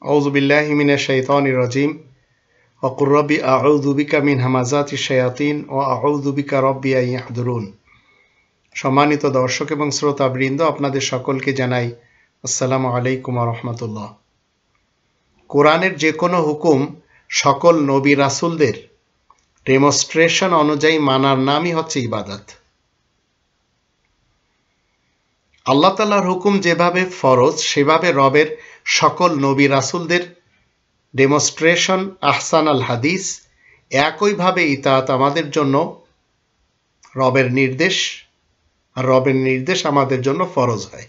আউযু বিল্লাহি মিনাশ শাইতানির রাজিম ওয়া কুর রাব্বি আউযু বিকা মিন হামাযাতিশ শায়াতিন ওয়া আউযু বিকা রাব্বি আন ইয়াহদুরুন। সম্মানিত দর্শক এবং শ্রোতাবৃন্দ, আপনাদের সকলকে জানাই আসসালামু আলাইকুম ওয়া রাহমাতুল্লাহ। কোরআনের যে কোনো হুকুম সকল নবী রাসূলদের ডেমনস্ট্রেশন অনুযায়ী মানার নামই হচ্ছে ইবাদত। আল্লাহ তাআলার হুকুম যেভাবে ফরজ, সেভাবে রবের সকল নবী রাসূলদের ডেমনস্ট্রেশন আহসান আল হাদিস একইভাবে ইতাআত আমাদের জন্য রবের নির্দেশ, আর রবের নির্দেশ আমাদের জন্য ফরজ হয়।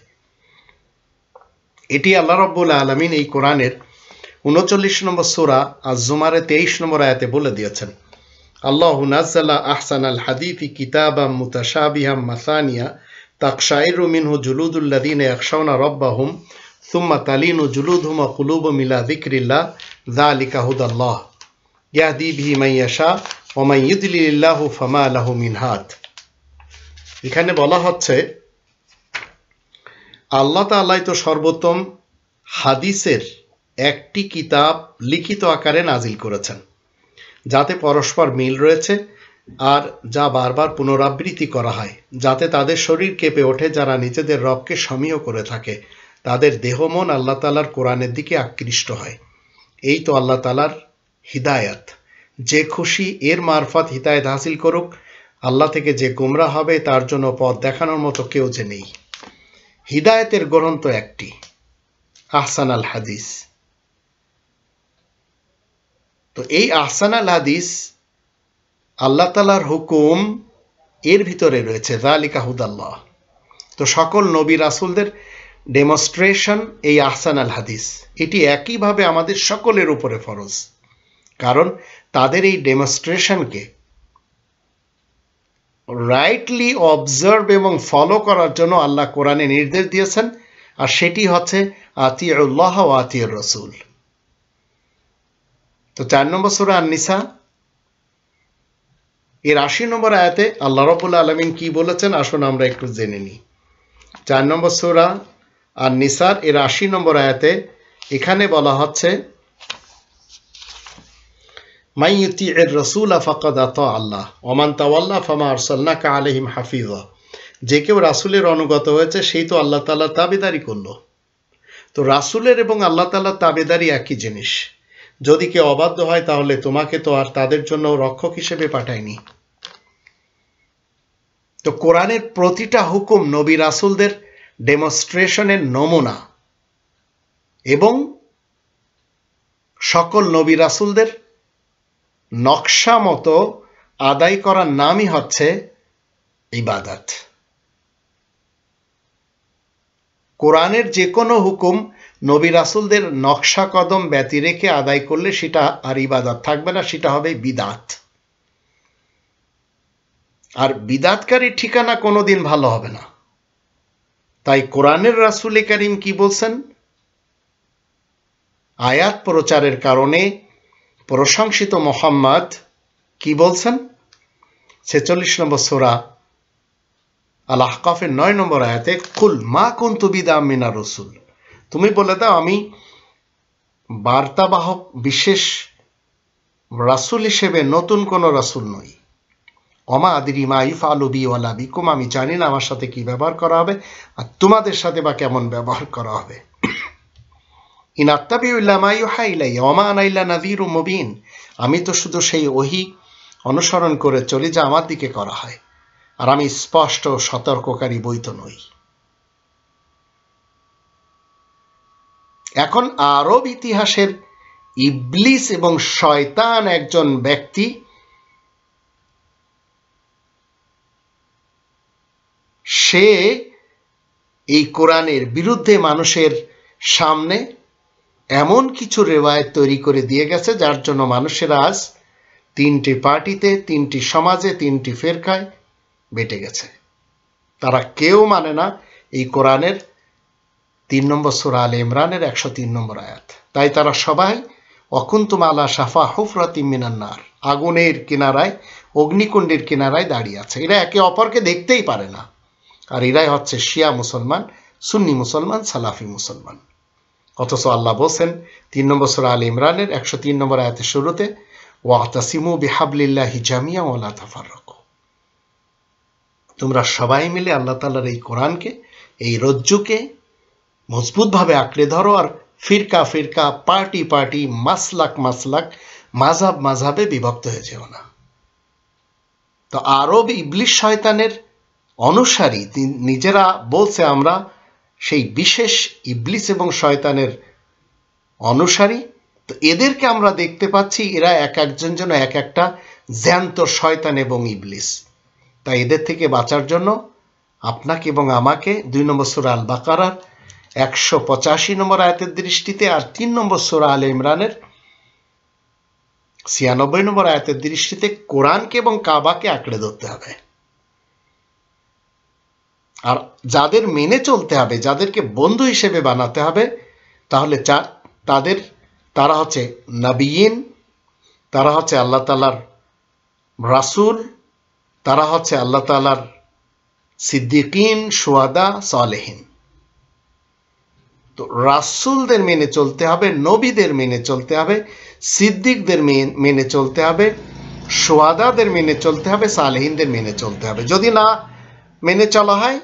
এটি আল্লাহ রাব্বুল আলামিন এই কোরআনের ৩৯ নম্বর সূরা আজ-জুমারে ২৩ নম্বর আয়াতে বলে দিয়েছেন, আল্লাহু নাযালা আহসানাল হাদিসি কিতাবাম মুতাশাবিহাম মাসানিয়া তাকশাইরু মিনহু জুলুদুল লাযিনা ইয়াখশাউনা রাব্বাহুম সুম্মা তালিনু জুলুদুহুম ওয়া কুলুবুহুম ইলা যিকরিল্লাহ যালিকা হুদাল্লাহ ইয়াহদি বিহি মান ইয়াশা ওয়া মান ইউদ্লিলিল্লাহু ফামা লাহু মিন হাদ। এখানে বলা হচ্ছে আল্লাহ তাআলাই তো সর্বোত্তম হাদিসের একটি কিতাব লিখিত আকারে নাজিল করেছেন, যাতে পরস্পর মিল রয়েছে আর যা বারবার পুনরাবৃত্তি করা হয়, যাতে তাদের শরীর কেঁপে ওঠে যারা নিজেদের রবকে সমীহ করে থাকে, তাদের দেহ মন আল্লাহ তাআলার কোরআনের দিকে আকৃষ্ট হয়। এই তো আল্লাহ তাআলার হিদায়াত। যে খুশি এর মারফত হিদায়াত হাসিল করুক, আল্লাহ থেকে যে গোমরাহ হবে তার জন্য পথ দেখানোর মতো কেউ যে নেই। হিদায়াতের গ্রন্থ একটি, আহসান আল হাদিস। তো এই আহসান আল হাদিস আল্লাহ তাআলার হুকুম এর ভিতরে রয়েছে, যালিকা হুদাল্লাহ। তো সকল নবী রাসূলদের ডেমনস্ট্রেশন এই আহসান আল হাদিস, এটি একইভাবে আমাদের সকলের উপরে ফরজ, কারণ তাদের এই ডেমনস্ট্রেশনকে রাইটলি অবজার্ভ এবং ফলো করার জন্য আল্লাহ কোরআনে নির্দেশ দিয়েছেন, আর সেটি হচ্ছে আতিউল্লাহ ওয়া আতিউর রাসূল। তো ৪ নম্বর সূরা আন-নিসা এর ৮০ নম্বর আয়াতে আল্লাহ রাব্বুল আলামিন কি বলেছেন, আসুন আমরা একটু জেনে নিই। ৪ নম্বর সূরা আন-নিসার এর ৮০ নম্বর আয়াতে এখানে বলা হচ্ছে, মান ইউতিইর রাসূলা ফাকাদ আতা আল্লাহ ওয়া মান তাওয়াল্লা ফামা আরসালনাকা আলাইহিম হাফিজা। যে কেউ রাসূলের অনুগত হয়েছে সেই তো আল্লাহ তাআলার তাবেদারি করলো। তো রাসূলের এবং আল্লাহ তাআলার তাবেদারি একই জিনিস। যদি কেউ অবাধ্য হয় তাহলে তোমাকে তো আর তাদের জন্য রক্ষক হিসেবে পাঠায়নি। তো কোরআনের প্রতিটা হুকুম নবী রাসূলদের ডেমনস্ট্রেশনের নমুনা, এবং সকল নবী রাসূলদের নকশা মতো আদায় করার নামই হচ্ছে ইবাদত। কোরআনের যে কোনো হুকুম নবী রাসূলদের নকশা কদম ব্যতি রেখে আদায় করলে সেটা আর ইবাদত থাকবে না, সেটা হবে বিদাত। আর বিদাতকারীর ঠিকানা কোনোদিন ভালো হবে না। তাই কোরআনের রাসূল কারীম কি বলছেন, আয়াত প্রচারের কারণে প্রশংসিত মুহাম্মদ কি বলছেন, ৪৬ নম্বর সূরা আল আহকাফের ৯ নম্বর আয়াতে, কুল মা কুনতু বিদআম মিনার রাসূল, তুমি বলে দাও আমি বার্তাবাহক বিশেষ রাসূল হিসেবে নতুন কোন রাসূল নই। ওমা আদরি মা ইফআলু বি ওয়ালা বিকুম, আমি জানি না আমার সাথে কি ব্যবহার করা হবে আর তোমাদের সাথে বা কেমন ব্যবহার করা হবে। ইন আত্তাবিউ ইল্লা মা ইউহা ইলাইয়া ওয়া মা আনা ইল্লা নাযীরুম মুবিন, আমি তো শুধু সেই ওহী অনুসরণ করে চলি যা আমার দিকে করা হয়, আর আমি স্পষ্ট সতর্ককারী বই তো নই। এখন আরব ইতিহাসের ইবলিস এবং শয়তান একজন ব্যক্তি সে এই কোরআনের বিরুদ্ধে মানুষের সামনে এমন কিছু রেওয়ায়েত তৈরি করে দিয়ে গেছে, যার জন্য মানুষেরা আজ ৩টি পার্টিতে, ৩টি সমাজে, ৩টি ফেরকায় বেটে গেছে। তারা কেউ মানে না এই কোরআনের ৩ নম্বর সূরা আলে ইমরানের ১০৩ নম্বর আয়াত। তাই তারা সবাই অকুন্তুম আলা শাফা হুফরাতিম মিনান নার, আগুনের কিনারায়, অগ্নিকুণ্ডের কিনারায় দাঁড়িয়ে আছে। এরা একে অপরকে দেখতেই পারে না, আর এরাই হচ্ছে শিয়া মুসলমান, সুন্নি মুসলমান, সালাফি মুসলমান। অথচ আল্লাহ বলছেন 3 নম্বর সূরা আল ইমরানের 103 নম্বর আয়াতের শুরুতে ওয়াতাসিমু বিহাবলিল্লাহি জামিয়া ওয়া লা তাফাররাকু, তোমরা সবাই মিলে আল্লাহ তাআলার এই কোরআনকে, এই রজ্জুকে মজবুতভাবে আঁকড়ে ধরো, আর ফিরকা ফিরকা, পার্টি পার্টি, মাসলাক মাসলাক, মাযহাব মাযহাবে বিভক্ত হয়ে যেও না। তো আরব ইবলিশ শয়তানের অনুসারী নিজেরা বলছে আমরা সেই বিশেষ ইবলিস এবং শয়তানের অনুসারী। তো এদেরকে আমরা দেখতে পাচ্ছি এরা এক একজন যেন এক একটা জ্যান্ত শয়তান এবং ইবলিস। তাই এদের থেকে বাঁচার জন্য আপনাকে এবং আমাকে 2 নম্বর সূরা আল বাকারার 185 নম্বর আয়াতের দৃষ্টিতে আর 3 নম্বর সূরা আলে ইমরানের 96 নম্বর আয়াতের দৃষ্টিতে কোরআনকে এবং কাবাকে আঁকড়ে ধরতে হবে। আর যাদের মেনে চলতে হবে, যাদেরকে বন্ধু হিসেবে বানাতে হবে, তাহলে তারা হচ্ছে নবিয়িন, তারা হচ্ছে আল্লাহ তাআলার রাসূল, তারা হচ্ছে আল্লাহ তাআলার সিদ্দিকিন, শুহাদা, সালেহিন। তো রাসূলদের মেনে চলতে হবে, নবীদের মেনে চলতে হবে, সিদ্দিকদের মেনে চলতে হবে, শুহাদাদের মেনে চলতে হবে, সালেহিনদের মেনে চলতে হবে। যদি না মেনে চলা হয়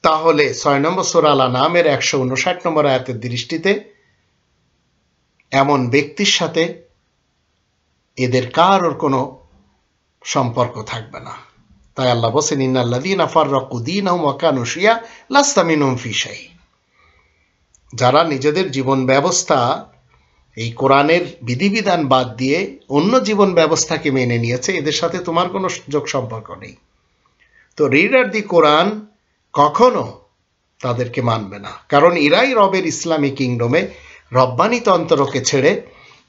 তাহলে 6 নম্বর সূরা আল আনআমের 159 নম্বর আয়াতের দৃষ্টিতে এমন ব্যক্তির সাথে এদের কারোর কোনো সম্পর্ক থাকবে না। তাই আল্লাহ বলেন ইন্নাল্লাযীনা ফাররাকু দীনাহুম ওয়া কানু শিয়া লাস্তা মিনহুম ফি শাই, যারা নিজেদের জীবন ব্যবস্থা এই কোরআনের বিধিবিধান বাদ দিয়ে অন্য জীবন ব্যবস্থাকে মেনে নিয়েছে, এদের সাথে তোমার কোনো যোগ সম্পর্ক নেই। তো রিডার দি কোরআন কখনো তাদেরকে মানবে না, কারণ এরাই রবের ইসলামী কিংডমে রব্বানি তন্ত্রকে ছেড়ে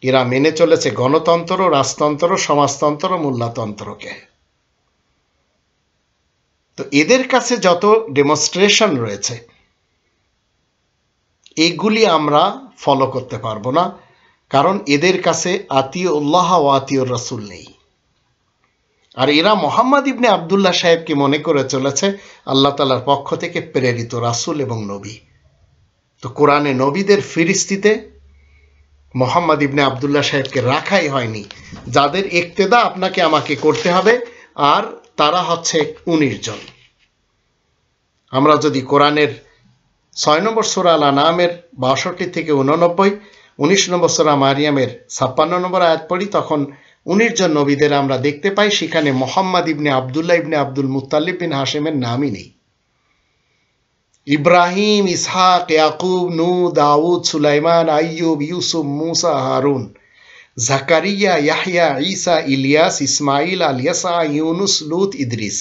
এরা মেনে চলেছে গণতন্ত্র, রাজতন্ত্র, সমাজতন্ত্র, মোল্লাতন্ত্রকে। তো এদের কাছে যত ডেমনস্ট্রেশন রয়েছে এগুলি আমরা ফলো করতে পারবো না, কারণ এদের কাছে আতিউল্লাহ ওয়া আতিউর রাসূল নেই। আর এরা মোহাম্মদ ইবনে আবদুল্লাহ সাহেবকে মনে করে চলেছে আল্লাহ তাআলার পক্ষ থেকে প্রেরিত রাসূল এবং নবী। তো কোরআনে নবীদের ফিরিস্তিতে মোহাম্মদ ইবনে আবদুল্লাহ সাহেবকে রাখাই হয়নি, যাদের ইক্তেদা আপনাকে আমাকে করতে হবে, আর তারা হচ্ছে 19 জন। আমরা যদি কোরআনের 6 নম্বর সূরা আল আনআমের 62 থেকে 89, 19 নম্বর সূরা মারিয়ামের 56 নম্বর আয়াত পড়ি, তখন 19 জন নবীদের আমরা দেখতে পাই, সেখানে মোহাম্মদ ইবনে আবদুল্লাহ ইবনে আব্দুল মুত্তালিব বিন হাশিমের নামই নেই। ইব্রাহিম, ইসহাক, ইয়াকুব, নূহ, দাউদ, সুলাইমান, আইয়ুব, ইউসুফ, মুসা, হারুন, জাকারিয়া, ইয়াহইয়া, ঈসা, ইলিয়াস, ইসমাইল, আলিয়াসা, ইউনুস, লূত, ইদ্রিস,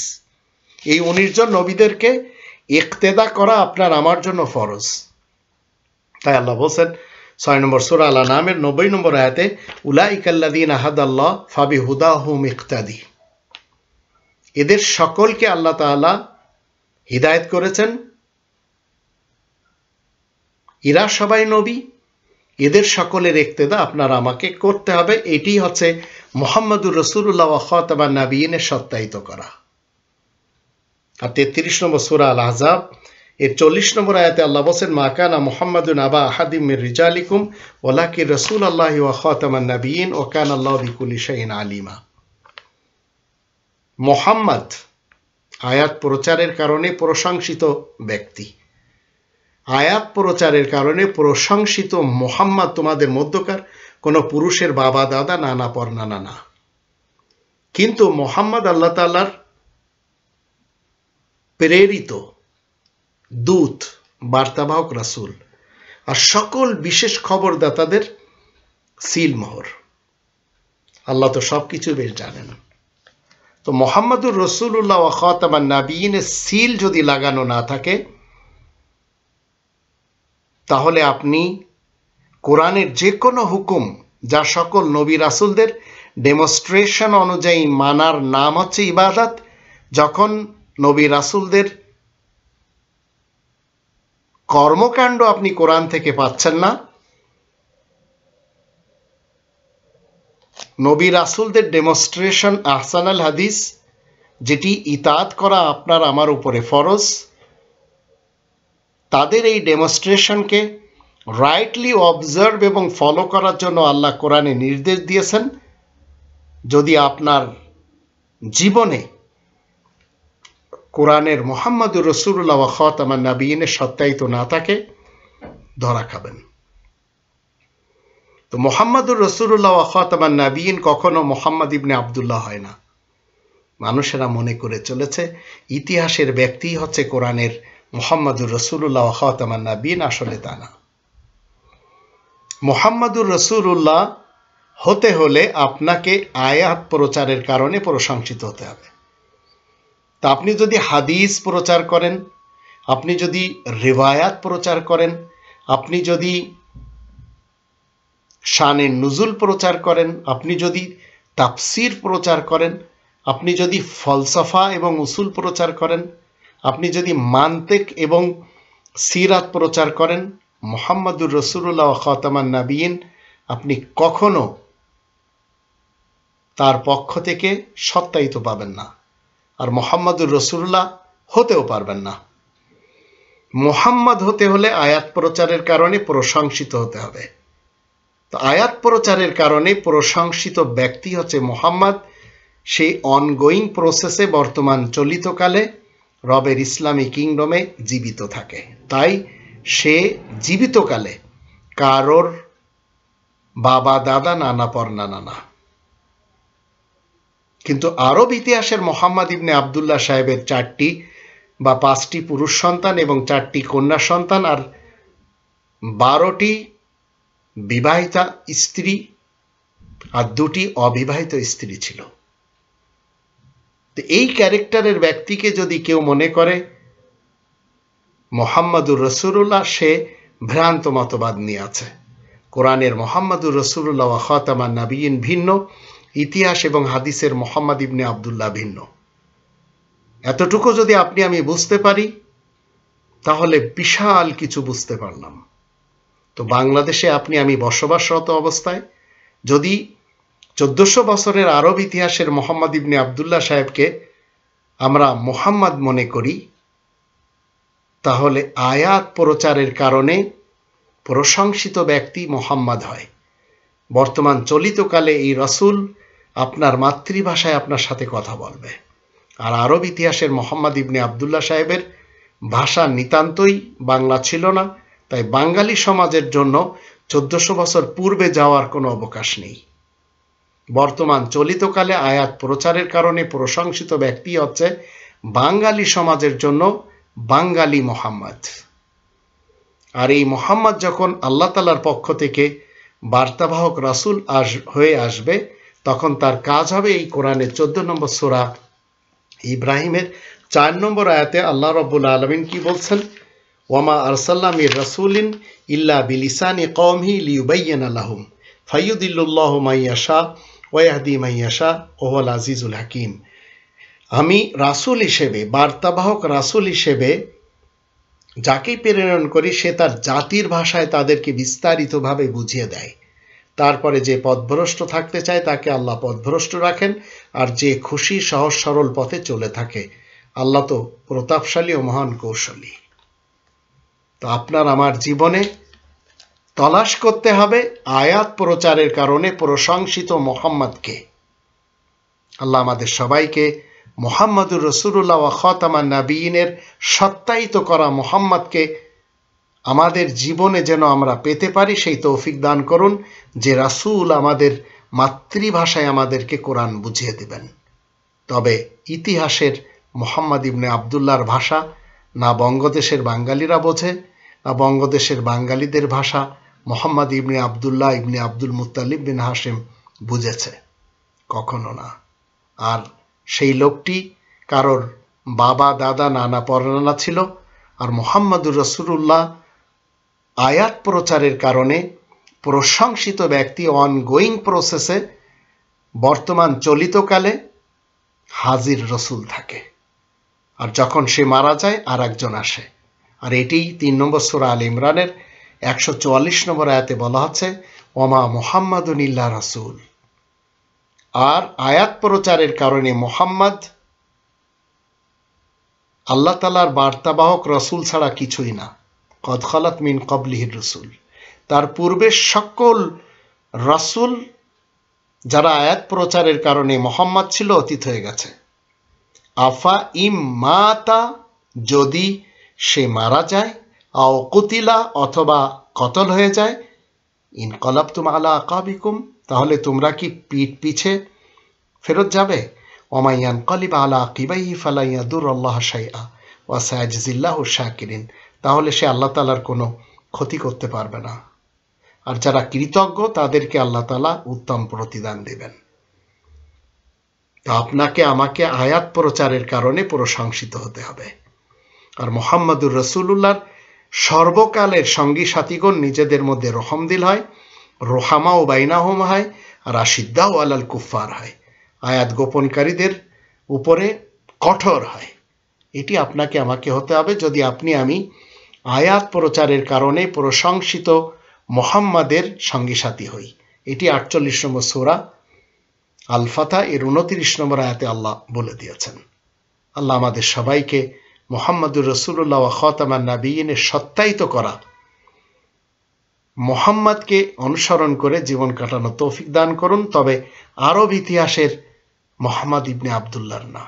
এই 19 জন নবীদেরকে ইক্তেদা করা আপনার আমার জন্য ফরজ। তাই আল্লাহ বলেন 6 নম্বর সূরা আল আনআমের 90 নম্বর আয়াতে উলাইকাল্লাযীনা হাদাল্লাহ ফাবিহুদাহুম ইক্তাদি, এদের সকলকে আল্লাহ তাআলা হিদায়াত করেছেন, এরা সবাই নবী, এদের সকলের ইক্তেদা আপনার আমাকে করতে হবে। এটি হচ্ছে মুহাম্মদুর রাসূলুল্লাহ ওয়া খাতামান নাবিয়িনের সত্যায়িত করা। আর 33 নম্বর সূরা আল আহজাব এর 40 নম্বর আয়াতে আল্লাহ বলেন মা কানা মুহাম্মাদুন আবা আহাদিম মির রিজালিকুম ওয়ালাকিন রাসূলুল্লাহি ওয়া খাতামান নাবিয়িন ওয়া কানা আল্লাহু বিকুল্লি শাইইন আলিমা। মুহাম্মদ আয়াত প্রচারের কারণে প্রশংসিত ব্যক্তি, আয়াত প্রচারের কারণে প্রশংসিত মুহাম্মদ তোমাদের মধ্যকার কোনো পুরুষের বাবা, দাদা, নানা, পরনানা না, কিন্তু মুহাম্মদ আল্লাহ তাআলার প্রেরিত দূত, বার্তাবাহক রাসূল, আর সকল বিশেষ খবরদাতাদের সিলমোহর। আল্লাহ তো সবকিছু বেশ জানেন। তো মুহাম্মদুর রাসূলুল্লাহ ওয়া খাতামান নাবিয়িনের সিল যদি লাগানো না থাকে, তাহলে আপনি কোরআনের যে কোনো হুকুম যা সকল নবী রাসূলদের ডেমনস্ট্রেশন অনুযায়ী মানার নাম হচ্ছে ইবাদত, যখন নবী রাসূলদের কর্মকাণ্ড আপনি কোরআন থেকে পাচ্ছেন না, নবী রাসূলদের ডেমনস্ট্রেশন আহসানুল হাদিস যেটি ইতাআত করা আপনার আমার উপরে ফরজ, তাদের এই ডেমনস্ট্রেশনকে রাইটলি অবজার্ভ এবং ফলো করার জন্য আল্লাহ কোরআনে নির্দেশ দিয়েছেন। যদি আপনার জীবনে কোরআনের মুহাম্মাদুর রাসূলুল্লাহ ওয়া খাতামান নাবিয়িনের সত্যায়িত না থাকে, ধরা খাবেন। তো মুহাম্মাদুর রাসূলুল্লাহ ওয়া খাতামান নাবিয়িন কখনো মুহাম্মদ ইবনে আব্দুল্লাহ হয় না। মানুষেরা মনে করে চলেছে ইতিহাসের ব্যক্তি হচ্ছে কোরআনের মুহাম্মাদুর রাসূলুল্লাহ ওয়া খাতামান নাবিয়িন, আসলে তা না। মুহাম্মাদুর রাসূলুল্লাহ হতে হলে আপনাকে আয়াত প্রচারের কারণে প্রশংসিত হতে হবে। তা আপনি যদি হাদিস প্রচার করেন, আপনি যদি রিওয়ায়াত প্রচার করেন, আপনি যদি শানে নুজুল প্রচার করেন, আপনি যদি তাফসির প্রচার করেন, আপনি যদি ফলসফা এবং উসুল প্রচার করেন, আপনি যদি মান্তিক এবং সিরাত প্রচার করেন, মুহাম্মাদুর রাসূলুল্লাহ ওয়া খাতামান নাবিয়িন আপনি কখনো তার পক্ষ থেকে সত্যায়িত পাবেন না, আর মুহাম্মাদুর রাসূলুল্লাহ হতেও পারবেন না। মুহাম্মদ হতে হলে আয়াত প্রচারের কারণে প্রশংসিত হতে হবে। তো আয়াত প্রচারের কারণে প্রশংসিত ব্যক্তি হচ্ছে মুহাম্মদ। সেই অনগোয়িং প্রসেসে বর্তমান চলিতকালে রবের ইসলামী কিংডমে জীবিত থাকে। তাই সে জীবিতকালে কারোর বাবা দাদা নানা পরনানা না। কিন্তু আরব ইতিহাসের মুহাম্মদ ইবনে আব্দুল্লাহ সাহেবের 4টি বা 5টি পুরুষ সন্তান এবং 4টি কন্যা সন্তান আর 12টি বিবাহিতা স্ত্রী আর 2টি অবিবাহিত স্ত্রী ছিল। তো এই ক্যারেক্টারের ব্যক্তিকে যদি কেউ মনে করে মুহাম্মাদুর রাসূলুল্লাহ, সে ভ্রান্ত মতবাদ নিয়ে আছে। কোরআনের মুহাম্মাদুর রাসূলুল্লাহ ওয়া খাতামান নাবিয়িন ভিন্ন, ইতিহাস এবং হাদিসের মুহাম্মদ ইবনে আব্দুল্লাহ ভিন্ন। এতটুকু যদি আপনি আমি বুঝতে পারি তাহলে বিশাল কিছু বুঝতে পারলাম। তো বাংলাদেশে আপনি আমি বসবাসরত অবস্থায় যদি 1400 বছরের আরব ইতিহাসের মুহাম্মদ ইবনে আব্দুল্লাহ সাহেবকে আমরা মুহাম্মদ মনে করি, তাহলে আয়াত প্রচারের কারণে প্রশংসিত ব্যক্তি মুহাম্মদ হয়। বর্তমান চলিতকালে এই রাসূল আপনার মাতৃভাষায় আপনার সাথে কথা বলবে। আর আরব ইতিহাসের মুহাম্মদ ইবনে আব্দুল্লাহ সাহেবের ভাষা নিতান্তই বাংলা ছিল না, তাই বাঙালি সমাজের জন্য 1400 বছর পূর্বে যাওয়ার কোনো অবকাশ নেই। বর্তমান চলিতকালে আয়াত প্রচারের কারণে প্রশংসিত ব্যক্তি হচ্ছে বাঙালি সমাজের জন্য বাঙালি মুহাম্মদ। আর এই মুহাম্মদ যখন আল্লাহ তাআলার পক্ষ থেকে বার্তাবাহক রাসূল হয়ে আসবে, তখন তার কাজ হবে এই কোরআনের 14 নম্বর সূরা ইব্রাহিমের 4 নম্বর আয়াতে আল্লাহ রাব্বুল আলামিন কি বলছেন? ওয়ামা আরসালনা মির রাসূলিন ইল্লা বিলিসানি কওমিহি লিয়ুবাইয়িনা লাহুম ফায়ুদিল্লুল্লাহু মান ইয়াশা ওয়া ইয়াহদি মান ইয়াশা ওয়া হুয়াল আজিজুল হাকীম। আমি রাসূল হিসেবে, বার্তাবাহক রাসূল হিসেবে যাকেই প্রেরণ করি সে তার জাতির ভাষায় তাদেরকে বিস্তারিতভাবে বুঝিয়ে দেয়। তারপরে যে পথভ্রষ্ট থাকতে চায় তাকে আল্লাহ পথভ্রষ্ট রাখেন, আর যে খুশি সহজ সরল পথে চলে থাকে। আল্লাহ তো প্রতাপশালী ও মহান কৌশলী। তো আপনার আমার জীবনে তলাশ করতে হবে আয়াত প্রচারের কারণে প্রশংসিত মুহাম্মদকে। আল্লাহ আমাদের সবাইকে মুহাম্মাদুর রাসূলুল্লাহ ওয়া খাতামান নাবিয়িনের সত্যায়িত করা মুহাম্মদকে আমাদের জীবনে যেন আমরা পেতে পারি সেই তৌফিক দান করুন, যে রাসূল আমাদের মাতৃভাষায় আমাদেরকে কোরআন বুঝিয়ে দিবেন। তবে ইতিহাসের মুহাম্মদ ইবনে আব্দুল্লাহর ভাষা না বঙ্গদেশের বাঙালিরা বোঝে, না বঙ্গদেশের বাঙালিদের ভাষা মুহাম্মদ ইবনে আব্দুল্লাহ ইবনে আব্দুল মুত্তালিব বিন হাশিম বুঝেছে, কখনো না। আর সেই লোকটি কারোর বাবা দাদা নানা পরনানা ছিল। আর মুহাম্মাদুর রাসূলুল্লাহ আয়াত প্রচারের কারণে প্রশংসিত ব্যক্তি, অনগোয়িং প্রসেসে বর্তমান চলিতকালে হাজির রসুল থাকে। আর যখন সে মারা যায় আর একজন আসে। আর এটি 3 নম্বর সূরা আল ইমরানের 144 নম্বর আয়াতে বলা হচ্ছে ওমা মুহাম্মাদুন ইল্লা রাসূল। আর আয়াত প্রচারের কারণে মুহাম্মদ আল্লাহ তাআলার বার্তাবাহক রাসূল ছাড়া কিছুই না। কদ খালাত মিন ক্বাবলিহির রাসূল। তার পূর্বে সকল রাসূল যারা আয়াত প্রচারের কারণে মোহাম্মদ ছিল অতীত হয়ে গেছে। আফা ইম মাতা, যদি সে মারা যায়, আও কুতিলা, অথবা কতল হয়ে যায়, ইনকলাবতুম আলা আকাবিকুম, তাহলে তোমরা কি পিঠ পিছে ফেরত যাবে? ওমাই ইয়ানকালিব আলা আকিবাইহি ফালা ইয়াদুরুল্লাহ শাইআ ওয়া সায়াজজিল্লাহু শাকিরিন, তাহলে সে আল্লাহ তাআলার কোনো ক্ষতি করতে পারবে না, আর যারা কৃতজ্ঞ তাদেরকে আল্লাহ তাআলা উত্তম প্রতিদান দেবেন। তো আপনাকে আমাকে আয়াত প্রচারের কারণে প্রশংসিত হতে হবে। আর মুহাম্মদুর রাসূলুল্লাহর সর্বকালের সঙ্গী সাথীগণ নিজেদের মধ্যে রহমদিল হয়, রোহামা ও বাইনাহুম হয়, আর আশিদ্দা ও আলাল কুফার হয়, আয়াত গোপনকারীদের উপরে কঠোর হয়। এটি আপনাকে আমাকে হতে হবে যদি আমি আয়াত প্রচারের কারণে প্রশংসিত মুহাম্মাদের সঙ্গী সাথী হই। এটি 48 নম্বর সূরা আল ফাতহ এর 29 নম্বর আয়াতে আল্লাহ বলে দিয়েছেন। আল্লাহ আমাদের সবাইকে মুহাম্মদুর রাসূলুল্লাহ ওয়া খাতামান নাবিয়িনের সত্যায়িত করা মুহাম্মদকে অনুসরণ করে জীবন কাটানোর তৌফিক দান করুন, তবে আরব ইতিহাসের মুহাম্মদ ইবনে আব্দুল্লাহর না।